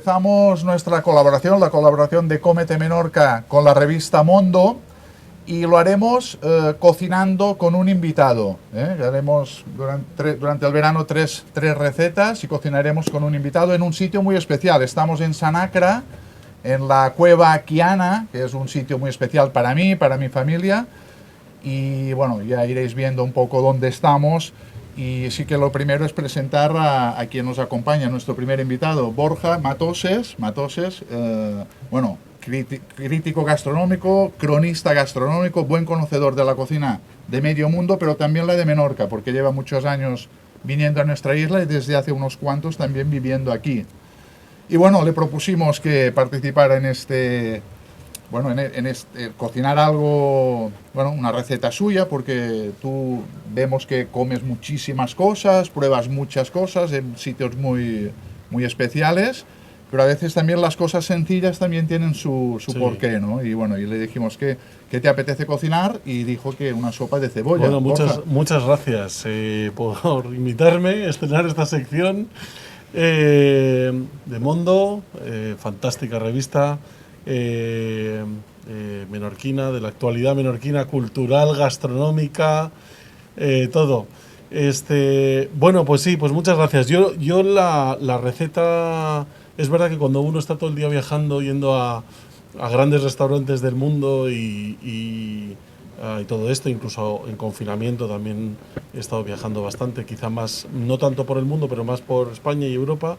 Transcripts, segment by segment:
empezamos nuestra colaboración, la colaboración de Cómete Menorca con la revista Mondo, y lo haremos cocinando con un invitado. Haremos durante el verano tres recetas y cocinaremos con un invitado en un sitio muy especial. Estamos en Sanacra, en la Cueva Quiana, que es un sitio muy especial para mí, para mi familia. Y bueno, ya iréis viendo un poco dónde estamos. Y sí que lo primero es presentar a quien nos acompaña, nuestro primer invitado, Borja Matoses. Bueno, crítico gastronómico, cronista gastronómico, buen conocedor de la cocina de medio mundo, pero también la de Menorca, porque lleva muchos años viniendo a nuestra isla y desde hace unos cuantos también viviendo aquí. Y bueno, le propusimos que participara en este... Bueno, cocinar algo, bueno, una receta suya, porque tú vemos que comes muchísimas cosas, pruebas muchas cosas en sitios muy especiales, pero a veces también las cosas sencillas también tienen su porqué, ¿no? Y bueno, y le dijimos que te apetece cocinar y dijo que una sopa de cebolla. Bueno, muchas gracias por invitarme a estrenar esta sección de Mondo, fantástica revista. Menorquina, de la actualidad menorquina, cultural, gastronómica, todo. Bueno, pues sí, pues muchas gracias. Yo la receta, es verdad que cuando uno está todo el día viajando, yendo a grandes restaurantes del mundo y todo esto, incluso en confinamiento también he estado viajando bastante, quizá más, no tanto por el mundo, pero más por España y Europa.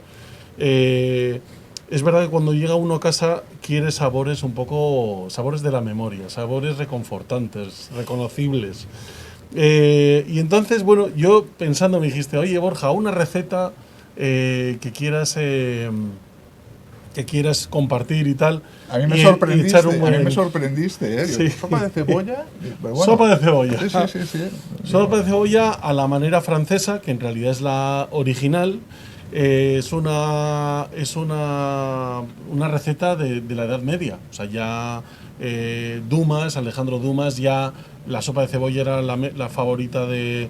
Es verdad que cuando llega uno a casa quiere sabores sabores de la memoria, sabores reconfortantes, reconocibles. Y entonces, bueno, yo pensando me dijiste, oye Borja, una receta que quieras compartir y tal. A mí me sorprendiste, ¿eh? Sí. ¿Sopa de cebolla? Bueno. Sopa de cebolla. Sí. Sopa de cebolla a la manera francesa, que en realidad es la original. Es una receta de la Edad Media. O sea, ya Alejandro Dumas, ya la sopa de cebolla era la favorita de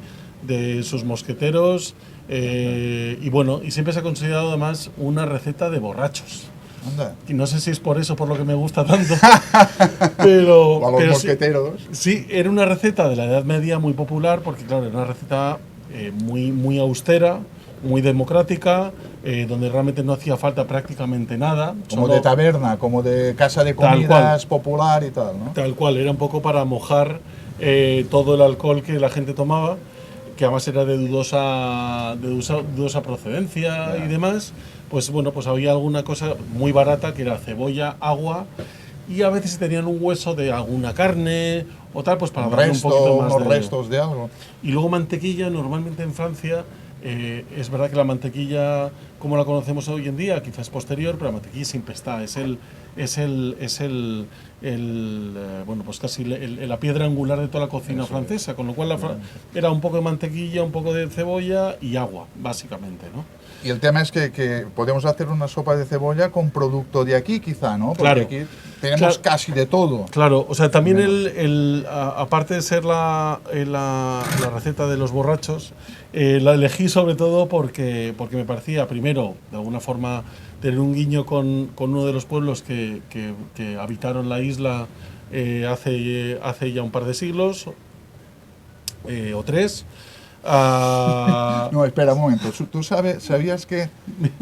sus mosqueteros. Y bueno, y siempre se ha considerado además una receta de borrachos. Anda. Y no sé si es por eso por lo que me gusta tanto. pero o a los mosqueteros. Sí, era una receta de la Edad Media muy popular, porque claro, era una receta muy austera, muy democrática, donde realmente no hacía falta prácticamente nada. Como de taberna, como de casa de comidas popular y tal, ¿no? Tal cual, era un poco para mojar todo el alcohol que la gente tomaba, que además era de dudosa procedencia y demás. Pues bueno, pues había alguna cosa muy barata que era cebolla, agua, y a veces tenían un hueso de alguna carne o tal, pues para darle un poquito más unos restos de algo. Y luego mantequilla, normalmente en Francia. Es verdad que la mantequilla, como la conocemos hoy en día, quizás posterior, pero la mantequilla siempre está. Es bueno, pues casi la piedra angular de toda la cocina francesa, con lo cual era un poco de mantequilla, un poco de cebolla y agua, básicamente, ¿no? Y el tema es que podemos hacer una sopa de cebolla con producto de aquí, quizá, ¿no? Porque claro, aquí tenemos casi de todo. Claro, o sea, también aparte de ser la receta de los borrachos, la elegí sobre todo porque me parecía, primero, de alguna forma, tener un guiño con uno de los pueblos que habitaron la isla hace ya un par de siglos, o tres. No, espera un momento. ¿Tú sabías que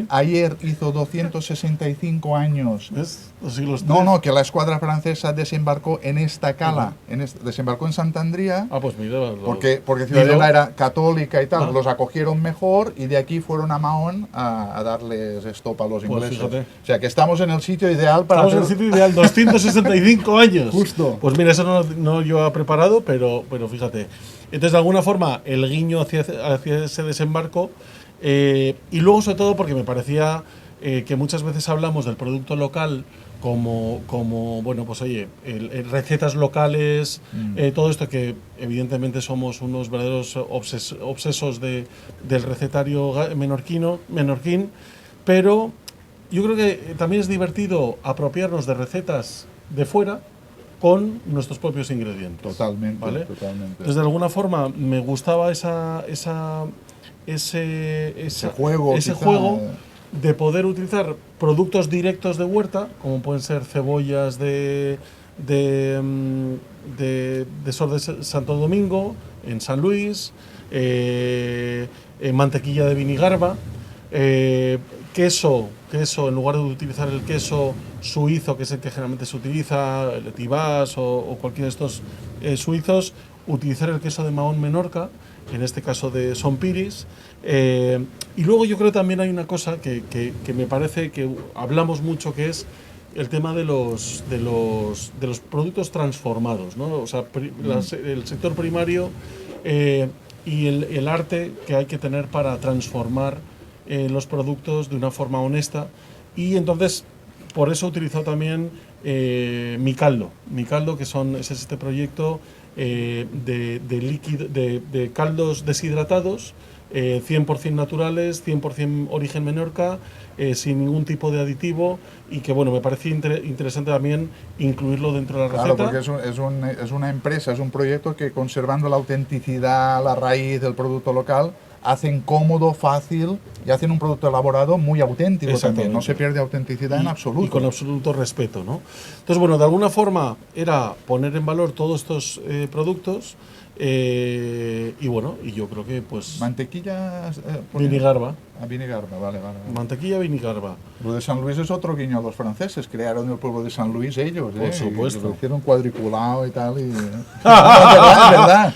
ayer hizo 265 años? ¿Ves? Los siglos No, que la escuadra francesa desembarcó en esta cala, desembarcó en Santandría. Pues mira, porque Ciudadela era católica y tal, los acogieron mejor y de aquí fueron a Mahón a darles estopa a los ingleses. Fíjate. O sea que estamos en el sitio ideal para... Estamos en el sitio ideal, 265 años. Justo. Pues mira, eso no yo he preparado, pero fíjate. Entonces, de alguna forma, el guiño hacia ese desembarco, y luego, sobre todo, porque me parecía que muchas veces hablamos del producto local como bueno, pues oye, recetas locales, todo esto que evidentemente somos unos verdaderos obsesos del recetario menorquín, pero yo creo que también es divertido apropiarnos de recetas de fuera con nuestros propios ingredientes. Totalmente, ¿vale? totalmente. Entonces, de alguna forma, me gustaba ese juego, de poder utilizar productos directos de huerta, como pueden ser cebollas de Sor de Santo Domingo, en San Luis, mantequilla de Vinigarba, queso, en lugar de utilizar el queso suizo, que es el que generalmente se utiliza, el Tibás o cualquiera de estos suizos, utilizar el queso de Mahón Menorca, en este caso de Son Piris. Y luego yo creo que también hay una cosa que me parece que hablamos mucho, que es el tema de los productos transformados, ¿no? O sea, el sector primario y el arte que hay que tener para transformar los productos de una forma honesta. Y entonces, por eso he utilizado también Mi Caldo, que es este proyecto de caldos deshidratados, 100% naturales, 100% origen Menorca, sin ningún tipo de aditivo, y que bueno, me parecía interesante también incluirlo dentro de la receta. Claro, porque es una empresa, es un proyecto que, conservando la autenticidad, la raíz del producto local, hacen cómodo, fácil, y hacen un producto elaborado muy auténtico también. No se pierde autenticidad en absoluto. Y con absoluto respeto, ¿no? Entonces, bueno, de alguna forma era poner en valor todos estos productos, y bueno, y yo creo que pues... Mantequilla... Vinigarba. Vinigarba, vale. Mantequilla Vinigarba. Lo de San Luis es otro guiño a los franceses. Crearon el pueblo de San Luis ellos, Por supuesto. Lo hicieron cuadriculado y tal. Es verdad.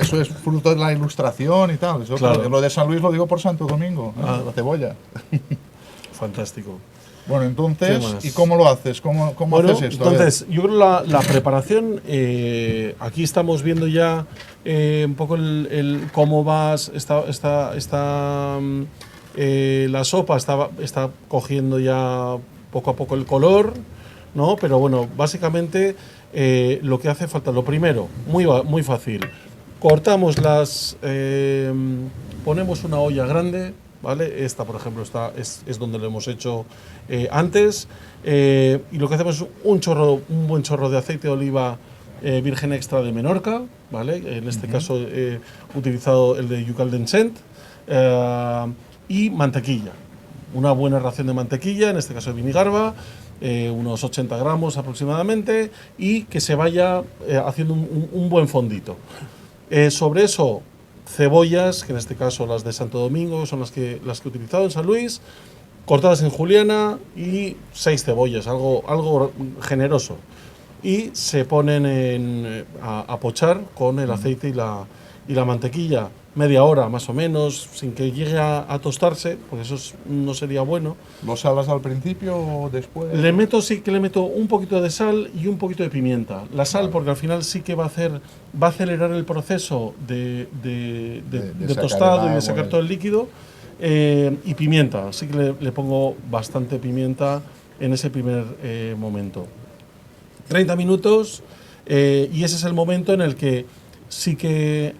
Eso es fruto de la ilustración y tal. Eso, claro. Lo de San Luis lo digo por Santo Domingo, la cebolla. Fantástico. Bueno, entonces, ¿y cómo lo haces? ¿Cómo haces esto? Entonces, yo creo la preparación, aquí estamos viendo ya un poco cómo vas, la sopa está cogiendo ya poco a poco el color, ¿no? Pero bueno, básicamente lo que hace falta, lo primero, muy fácil, cortamos ponemos una olla grande, ¿vale? Esta, por ejemplo, es donde lo hemos hecho antes, y lo que hacemos es un buen chorro de aceite de oliva virgen extra de Menorca, ¿vale? En este caso he utilizado el de Yucal d'Encent, y mantequilla, una buena ración de mantequilla, en este caso de Vinigarba, unos 80 gramos aproximadamente, y que se vaya haciendo un buen fondito. Sobre eso, cebollas, que en este caso las de Santo Domingo son las que he utilizado en San Luis, cortadas en juliana, y 6 cebollas, algo generoso. Y se ponen a pochar con el aceite y la mantequilla, media hora más o menos, sin que llegue a tostarse, porque eso no sería bueno. ¿Lo salas al principio o después? Le meto un poquito de sal y un poquito de pimienta. La sal, porque al final sí que va a acelerar el proceso de tostado y de sacar todo el líquido. Y pimienta, sí que le pongo bastante pimienta en ese primer momento. 30 minutos, y ese es el momento en el que sí que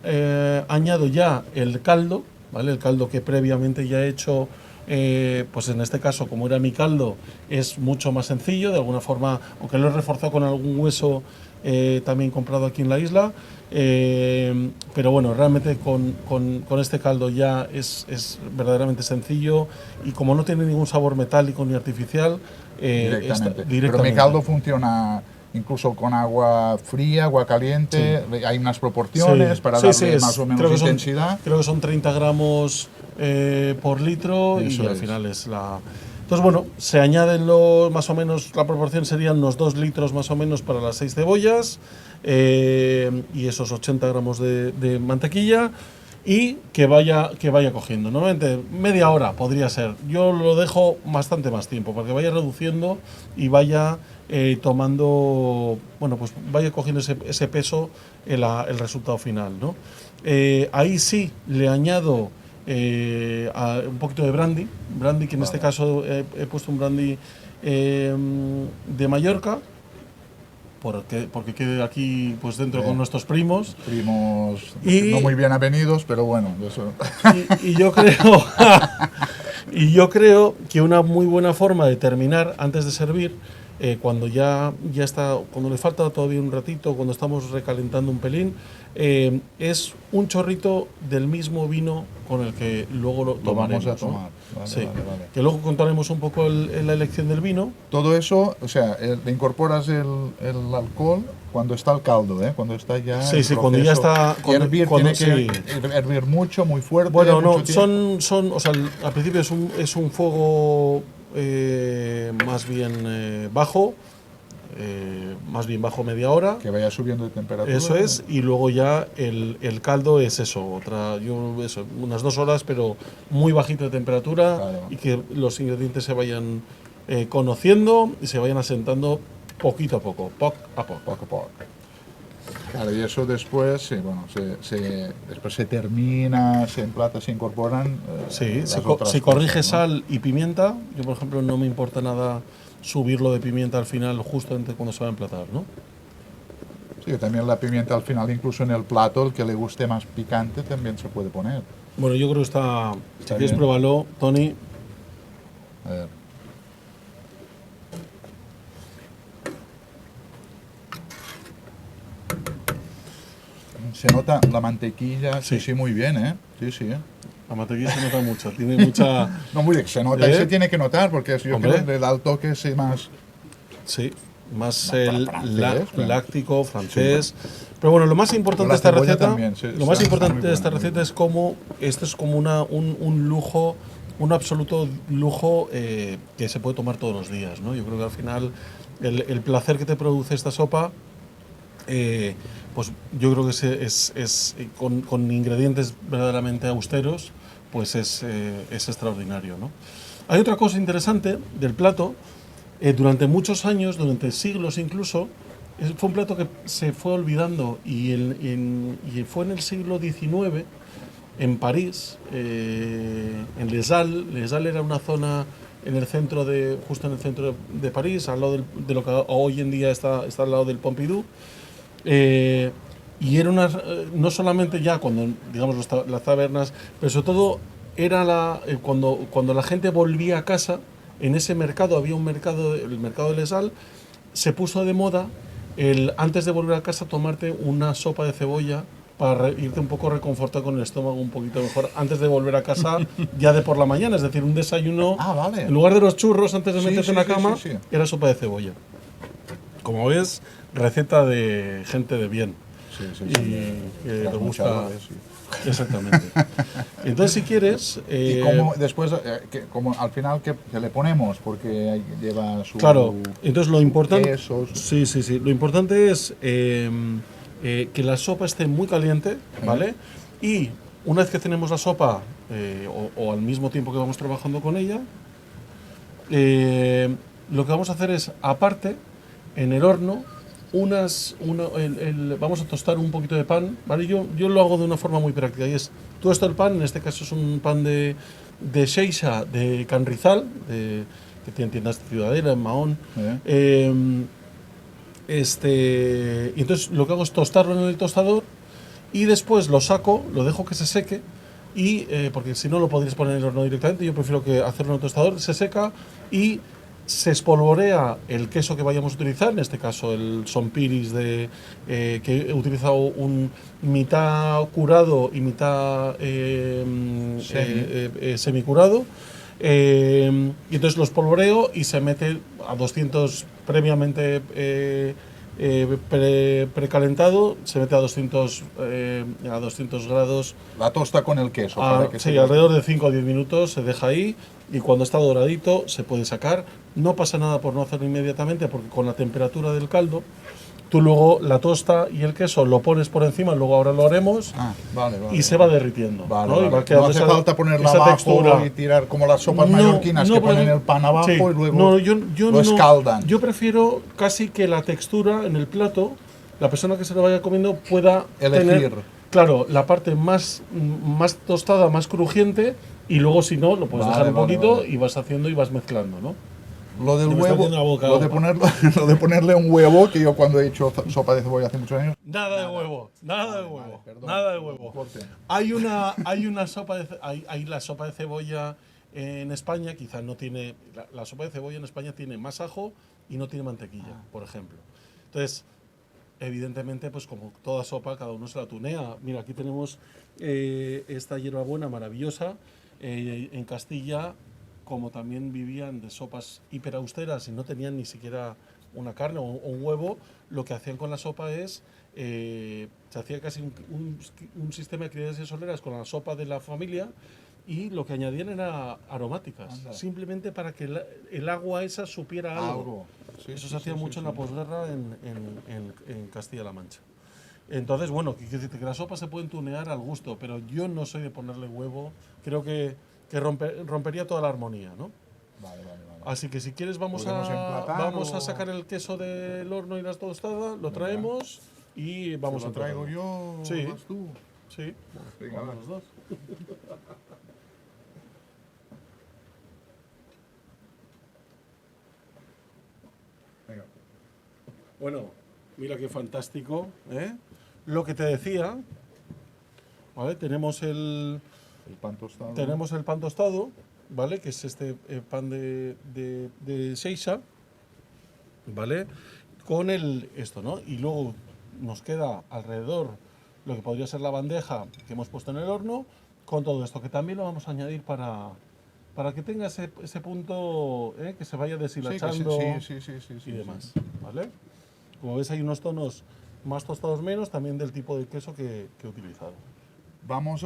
añado ya el caldo, ¿vale? El caldo que previamente ya he hecho, pues en este caso, como era mi caldo, es mucho más sencillo, de alguna forma, aunque lo he reforzado con algún hueso también comprado aquí en la isla, pero bueno, realmente con este caldo ya es verdaderamente sencillo, y como no tiene ningún sabor metálico ni artificial, directamente. Pero mi caldo funciona incluso con agua fría, agua caliente, hay unas proporciones para darle más o menos intensidad. Creo que son 30 gramos por litro, y al final es la... Entonces, bueno, se añaden más o menos, la proporción serían unos 2 litros más o menos para las 6 cebollas, y esos 80 gramos de mantequilla, y que vaya cogiendo. Normalmente media hora podría ser. Yo lo dejo bastante más tiempo, para que vaya reduciendo y vaya tomando, bueno, pues vaya cogiendo ese peso el resultado final, ¿no? Ahí sí le añado un poquito de brandy, que en este caso he puesto un brandy de Mallorca, porque quede aquí pues dentro con nuestros primos no muy bien avenidos, pero bueno, eso. Y yo creo que una muy buena forma de terminar antes de servir cuando ya está, cuando le falta todavía un ratito, cuando estamos recalentando un pelín, es un chorrito del mismo vino con el que luego lo Lo tomaremos, vamos a ¿no? tomar. Vale, Sí. vale. Que luego contaremos un poco la elección del vino. Todo eso, o sea, le incorporas el alcohol cuando está el caldo, ¿eh? Cuando está ya Sí, el sí, cuando ya proceso. está. Hervir, Cuando- tiene que sí. hervir mucho, muy fuerte. Bueno, mucho no, tiempo. o sea, al principio es un fuego más bien bajo, más bien bajo media hora. Que vaya subiendo de temperatura. Eso es, y luego ya el caldo es eso, unas 2 horas, pero muy bajito de temperatura, Claro. y que los ingredientes se vayan conociendo y se vayan asentando poquito a poco, poc a poc. Poco a poco. Claro, y eso después, sí, bueno, después se termina, se emplata, se incorporan. Sí, las se otras corrige cosas, ¿no? sal y pimienta. Yo, por ejemplo, no me importa nada subirlo de pimienta al final, justo antes cuando se va a emplatar, ¿no? Sí, también la pimienta al final, incluso en el plato, el que le guste más picante también se puede poner. Bueno, yo creo que está. Si Está quieres bien. pruébalo, Tony. A ver. Se nota la mantequilla, sí, Sí. sí, muy bien, ¿eh? Sí, sí. La mantequilla se nota mucho, tiene mucha. No, muy bien, se nota y ¿Eh? se tiene que notar, porque yo Hombre. creo que le da el toque ese más. Sí, más francés, claro. láctico, francés. Pero bueno, lo más importante la de esta cebolla receta, también, sí, lo más está importante muy de esta buena, muy receta es cómo esto es como un lujo, un absoluto lujo que se puede tomar todos los días, ¿no? Yo creo que al final el placer que te produce esta sopa, pues yo creo que con ingredientes verdaderamente austeros, pues es extraordinario, ¿no? Hay otra cosa interesante del plato. Durante muchos años, durante siglos incluso, fue un plato que se fue olvidando, y fue en el siglo XIX, en París, en Les Halles. Les Halles era una zona en el centro justo en el centro de París, al lado de lo que hoy en día está al lado del Pompidou. Eh, y era no solamente ya cuando, digamos, las tabernas, pero sobre todo era cuando la gente volvía a casa. En ese mercado había un mercado, el mercado de Les Halles, se puso de moda antes de volver a casa tomarte una sopa de cebolla para irte un poco reconfortado con el estómago un poquito mejor antes de volver a casa ya de por la mañana, es decir, un desayuno. Ah, vale. En lugar de los churros antes de Sí, meterte sí, en la sí, cama, sí, sí. era sopa de cebolla. Como ves, receta de gente de bien. Sí, sí, Y que le gusta. trasnochadores, sí. Exactamente. Entonces, si quieres. Y como después, como al final, ¿qué le ponemos? Porque lleva su. Claro, entonces lo importante. quesos. Sí, sí, sí. Lo importante es que la sopa esté muy caliente, ¿vale? Y una vez que tenemos la sopa, o al mismo tiempo que vamos trabajando con ella, lo que vamos a hacer es, aparte, en el horno, vamos a tostar un poquito de pan, ¿vale? Yo lo hago de una forma muy práctica, y es, tuesto el pan. En este caso es un pan de Xeixa, de Canrizal, que tiene tiendas de Ciudadela, en Mahón. Y entonces lo que hago es tostarlo en el tostador, y después lo saco, lo dejo que se seque, porque si no lo podrías poner en el horno directamente. Yo prefiero hacerlo en el tostador. Se seca y se espolvorea el queso que vayamos a utilizar, en este caso el Son Piris, que he utilizado un mitad curado y mitad semicurado. Y entonces lo espolvoreo y se mete a 200 previamente precalentado, se mete a 200 grados. La tosta con el queso. Para que Sí, se alrededor de 5 o 10 minutos se deja ahí, y cuando está doradito se puede sacar. No pasa nada por no hacerlo inmediatamente, porque con la temperatura del caldo, tú luego la tosta y el queso lo pones por encima, luego ahora lo haremos, vale, vale. y se va derritiendo. Vale, ¿no? vale. Y va No quedando hace esa- falta ponerla esa abajo textura. y tirar como las sopas No, mallorquinas, no, que porque- ponen el pan abajo Sí. y luego No, yo lo no- escaldan. Yo prefiero casi que la textura en el plato, la persona que se lo vaya comiendo pueda Elegir. tener, claro, la parte más tostada, más crujiente, y luego, si no, lo puedes Vale, dejar un vale, poquito, vale. y vas haciendo y vas mezclando, ¿no? Lo del Se me está huevo, haciendo la boca lo de, agua. ponerlo, lo de ponerle un huevo, que yo cuando he hecho sopa de cebolla hace muchos años. Nada de huevo, nada de huevo, Vale, perdón, nada de perdón, huevo. corte. Hay una sopa hay la sopa de cebolla en España, quizás no tiene, la sopa de cebolla en España tiene más ajo y no tiene mantequilla, por ejemplo. Entonces, evidentemente, pues como toda sopa, cada uno se la tunea. Mira, aquí tenemos esta hierbabuena maravillosa. En Castilla, como también vivían de sopas hiperausteras y no tenían ni siquiera una carne o un huevo, lo que hacían con la sopa es, se hacía casi un sistema de criaderas y soleras con la sopa de la familia, y lo que añadían era aromáticas, Anda. simplemente para que el agua esa supiera algo. Sí, Eso sí, se hacía sí, mucho sí, en la sí. posguerra en Castilla-La Mancha. Entonces, bueno, quiero decirte que las sopas se pueden tunear al gusto, pero yo no soy de ponerle huevo. Creo que rompería toda la armonía, ¿no? Vale, vale, vale. Así que si quieres ¿Podemos emplatar vamos a o...? sacar el queso del horno y las tostadas, lo Venga. traemos y vamos ¿Se a lo traigo emplatarlo. yo Sí. o vas tú? Sí, Venga, vamos va. los dos. Venga. Bueno, mira qué fantástico, ¿eh? Lo que te decía, ¿vale? Tenemos el pan tostado, ¿vale? Que es este pan de Seixa, ¿vale? Con esto, ¿no? Y luego nos queda alrededor lo que podría ser la bandeja que hemos puesto en el horno, con todo esto, que también lo vamos a añadir para que tenga ese punto, que se vaya deshilachando Sí, y demás, ¿vale? Como ves, hay unos tonos más tostados menos, también del tipo de queso que he utilizado. Vamos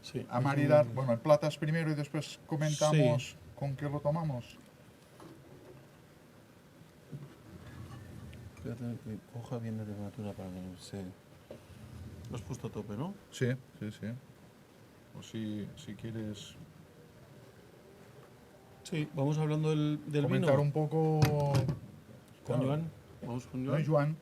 Sí, a maridar, bueno, emplatas primero y después comentamos Sí. con qué lo tomamos. Fíjate que coja bien la temperatura para que se... Lo has puesto a tope, ¿no? Sí, sí, sí. O si quieres Sí, vamos hablando del comentar vino. un poco... Con Claro, Joan. Vamos con no Joan. es Joan.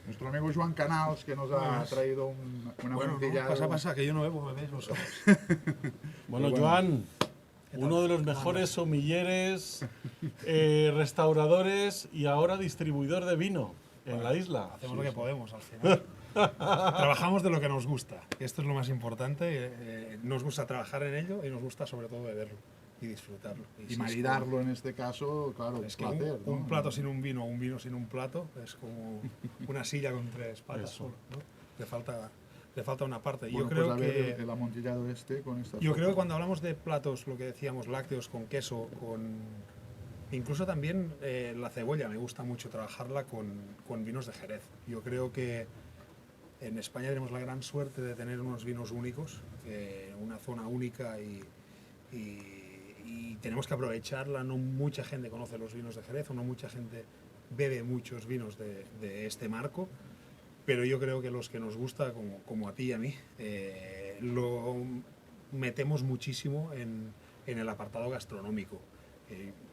Nuestro amigo Joan Canals, que nos ha traído una Bueno, amontillado. no, pasa, que yo no bebo, bebéis vosotros. Bueno, bueno. Joan, ¿Qué tal? uno de los ¿Cómo mejores andas? somilleres, restauradores y ahora distribuidor de vino en la isla. Hacemos lo que podemos al final. Trabajamos de lo que nos gusta. Esto es lo más importante. Nos gusta trabajar en ello y nos gusta sobre todo beberlo y disfrutarlo. Y si es maridarlo en este caso, claro, como- es que placer, un ¿no? plato sin un vino o un vino sin un plato es como una silla con tres patas Eso. solo, ¿no? Le falta una parte. Bueno, Yo creo pues a ver que el amontillado este con esta Yo sopa. creo que cuando hablamos de platos, lo que decíamos, lácteos con queso, incluso también la cebolla, me gusta mucho trabajarla con vinos de Jerez. Yo creo que en España tenemos la gran suerte de tener unos vinos únicos, una zona única y tenemos que aprovecharla. No mucha gente conoce los vinos de Jerez o no mucha gente bebe muchos vinos de este marco. Pero yo creo que los que nos gusta, como a ti y a mí, lo metemos muchísimo en el apartado gastronómico.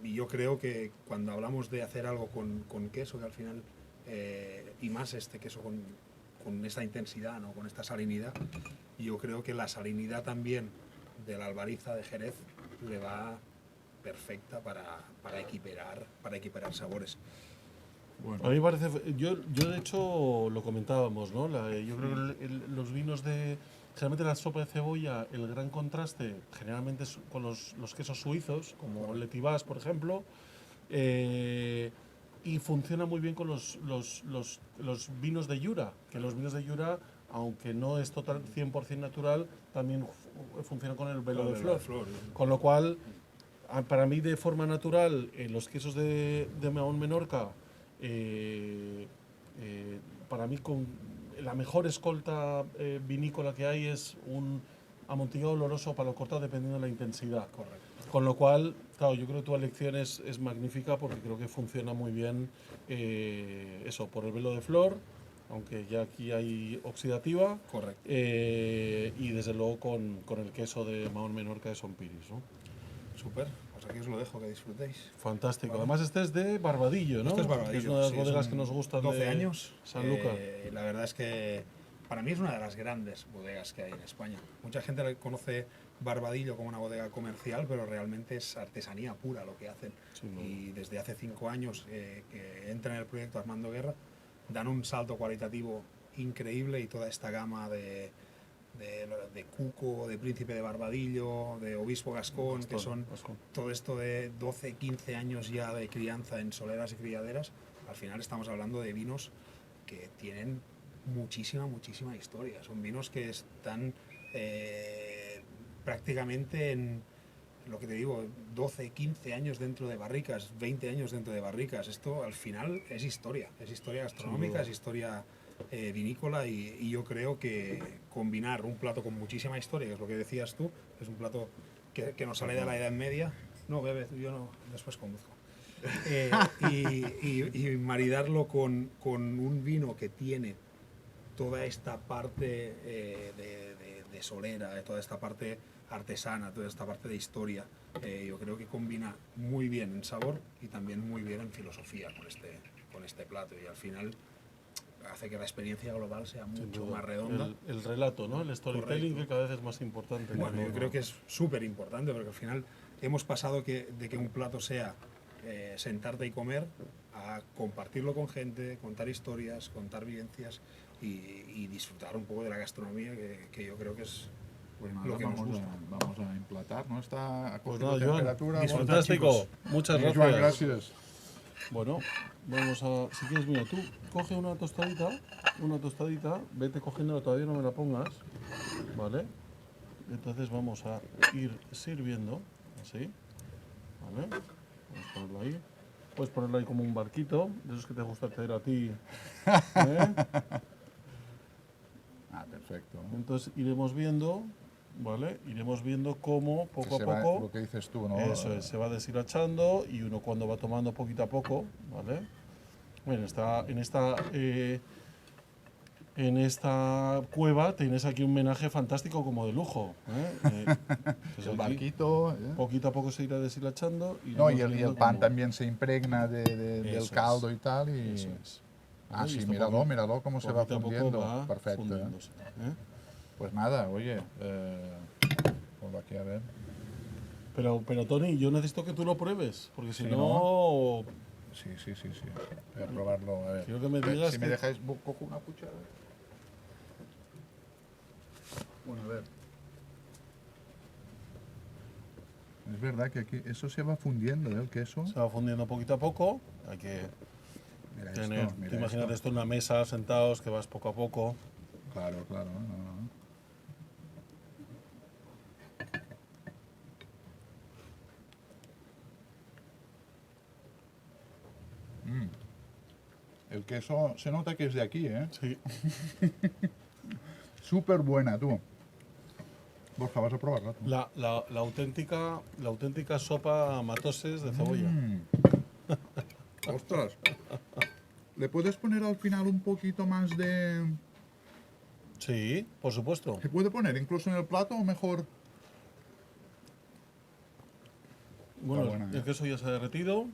Y yo creo que cuando hablamos de hacer algo con queso, que al final, y más este queso con esta intensidad, ¿no? Con esta salinidad, yo creo que la salinidad también de la albariza de Jerez le va perfecta para equiparar sabores. Bueno, A mí me parece, yo de hecho lo comentábamos, ¿no? Yo creo que los vinos generalmente la sopa de cebolla, el gran contraste generalmente es con los quesos suizos, como el Letibás, por ejemplo, y funciona muy bien con los vinos de Jura, que los vinos de Jura, aunque no es total 100% natural, también funciona con el velo Con de el flor. de flor. Con lo cual, para mí de forma natural, los quesos de Mahón Menorca, para mí la mejor escolta vinícola que hay es un amontillado oloroso palo cortado dependiendo de la intensidad. Correcto. Con lo cual, claro, yo creo que tu elección es magnífica porque creo que funciona muy bien eso, por el velo de flor, aunque ya aquí hay oxidativa. Correcto. Y desde luego con el queso de Mahón Menorca de Son Piris, ¿no? Súper, pues aquí os lo dejo, que disfrutéis. Fantástico. Vale. Además, este es de Barbadillo, ¿no? Esto es Barbadillo. Que es una de las sí, bodegas son que nos gustan 12 de años. Sanlúcar. La verdad es que para mí es una de las grandes bodegas que hay en España. Mucha gente conoce Barbadillo como una bodega comercial, pero realmente es artesanía pura lo que hacen. Sí, ¿no? Y desde hace 5 años que entran en el proyecto Armando Guerra, dan un salto cualitativo increíble y toda esta gama de Cuco, de Príncipe de Barbadillo, de Obispo Gascón, que son todo esto de 12, 15 años ya de crianza en soleras y criaderas. Al final estamos hablando de vinos que tienen muchísima historia. Son vinos que están prácticamente en, lo que te digo, 12, 15 años dentro de barricas, 20 años dentro de barricas. Esto al final es historia gastronómica, es historia vinícola y yo creo que combinar un plato con muchísima historia, que es lo que decías tú, es un plato que nos sale de la Edad Media. No, bebe, yo no, después conduzco. Y maridarlo con un vino que tiene toda esta parte de solera, toda esta parte artesana, toda esta parte de historia, yo creo que combina muy bien en sabor y también muy bien en filosofía con este plato, y al final hace que la experiencia global sea mucho más redonda. El relato, ¿no? El storytelling, que cada vez es más importante. Bueno, yo creo que es súper importante, porque al final hemos pasado de que un plato sea sentarte y comer, a compartirlo con gente, contar historias, contar vivencias y disfrutar un poco de la gastronomía, que yo creo que es Pues nada, lo que nos gusta. vamos a emplatar, ¿no? Está a Pues coger nada, temperatura. Joan, Disfrutar, fantástico. chicos. Muchas Joan, gracias. gracias. Bueno, vamos a. Si quieres, mira, tú coge una tostadita, vete cogiéndola, todavía no me la pongas, ¿vale? Entonces vamos a ir sirviendo, así, ¿vale? Vamos a ponerlo ahí. Puedes ponerlo ahí como un barquito, de esos que te gusta tener a ti. ¿Eh? Ah, perfecto. Entonces iremos viendo, ¿vale? Iremos viendo cómo poco Se a va, poco. lo que dices tú, ¿no? Eso es, se va deshilachando y uno cuando va tomando poquito a poco, ¿vale? Bueno, en esta cueva tienes aquí un menaje fantástico como de lujo. Pues El aquí, barquito. poquito a poco se irá deshilachando. Y No, iremos y el viendo pan cómo- también se impregna del Eso es. caldo y tal. Y... Eso es. Ah, ¿Vale? Y sí, esto míralo, míralo cómo se va poquito a poco fundiendo. va Perfecto. fundiéndose, ¿eh? Pues nada, oye, ponlo aquí a ver. Pero Tony, yo necesito que tú lo pruebes, porque si Sí, no, Sí. Voy a probarlo, a ver. Quiero que me digas si me que- dejáis, cojo una cuchara. Bueno, a ver. Es verdad que aquí eso se va fundiendo, ¿eh? El queso. se va fundiendo poquito a poco. Hay que Mira tener, esto, mira tú imagínate esto. esto en una mesa, sentados, que vas poco a poco. Claro, no. El queso se nota que es de aquí, ¿eh? Sí. Súper buena, tú. Borja, vas a probarla tú. La auténtica sopa matoses de cebolla. Ostras. ¿Le puedes poner al final un poquito más de...? Sí, por supuesto. ¿Se puede poner incluso en el plato o mejor? Bueno, buena, el queso ya se ha derretido.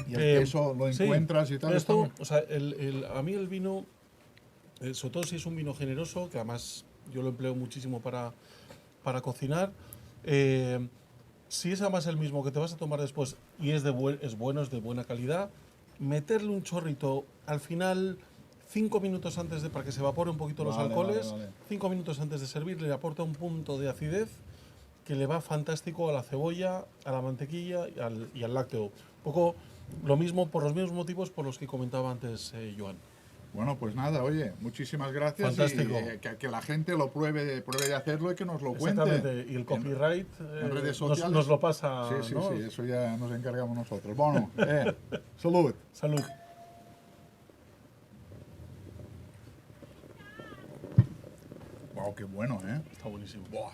Y el queso lo sí, encuentras y tal. Esto, está o sea, a mí el vino, sobre todo si es un vino generoso, que además yo lo empleo muchísimo para cocinar, si es además el mismo que te vas a tomar después y es bueno, es de buena calidad, meterle un chorrito al final, 5 minutos antes para que se evapore un poquito los Vale, alcoholes, vale. 5 minutos antes de servir, le aporta un punto de acidez que le va fantástico a la cebolla, a la mantequilla y al lácteo. Un poco lo mismo, por los mismos motivos por los que comentaba antes Joan. Bueno, pues nada, oye, muchísimas gracias. Fantástico. Y que la gente lo pruebe de hacerlo y que nos lo cuente. Exactamente, y el copyright En redes nos sociales. lo pasa. Sí, ¿no? eso ya nos encargamos nosotros. Bueno, salud. Salud. Wow, qué bueno, ¿eh? Está buenísimo. Buah.